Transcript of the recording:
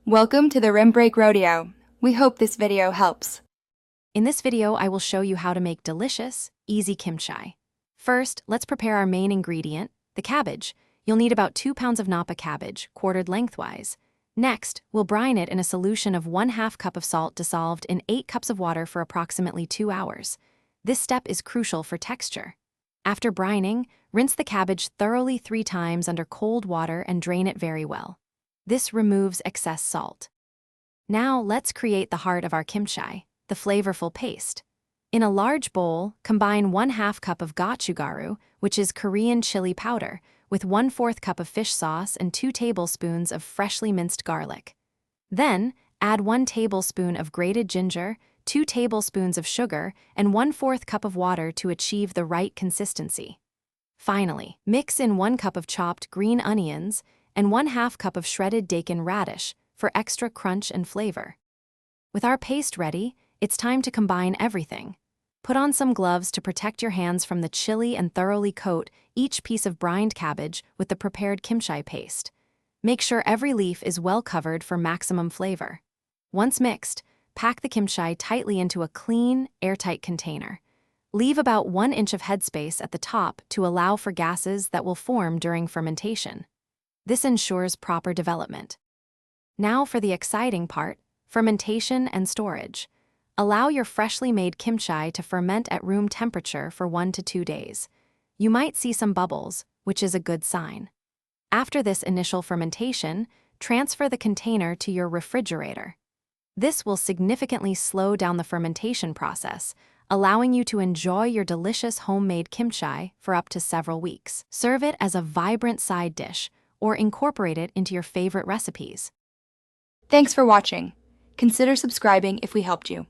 Welcome to the Rim Break Rodeo. We hope this video helps. In this video, I will show you how to make delicious, easy kimchi. First, let's prepare our main ingredient, the cabbage. You'll need about 2 pounds of napa cabbage, quartered lengthwise. Next, we'll brine it in a solution of 1/2 cup of salt dissolved in 8 cups of water for approximately 2 hours. This step is crucial for texture. After brining, rinse the cabbage thoroughly 3 times under cold water and drain it very well. This removes excess salt. Now let's create the heart of our kimchi, the flavorful paste. In a large bowl, combine 1/2 cup of gochugaru, which is Korean chili powder, with 1/4 cup of fish sauce and 2 tablespoons of freshly minced garlic. Then, add 1 tablespoon of grated ginger, 2 tablespoons of sugar, and 1/4 cup of water to achieve the right consistency. Finally, mix in 1 cup of chopped green onions and 1/2 cup of shredded daikon radish for extra crunch and flavor. With our paste ready, it's time to combine everything. Put on some gloves to protect your hands from the chili and thoroughly coat each piece of brined cabbage with the prepared kimchi paste. Make sure every leaf is well covered for maximum flavor. Once mixed, pack the kimchi tightly into a clean, airtight container. Leave about 1 inch of headspace at the top to allow for gases that will form during fermentation. This ensures proper development. Now for the exciting part, fermentation and storage. Allow your freshly made kimchi to ferment at room temperature for 1 to 2 days. You might see some bubbles, which is a good sign. After this initial fermentation, transfer the container to your refrigerator. This will significantly slow down the fermentation process, allowing you to enjoy your delicious homemade kimchi for up to several weeks. Serve it as a vibrant side dish, or incorporate it into your favorite recipes. Thanks for watching. Consider subscribing if we helped you.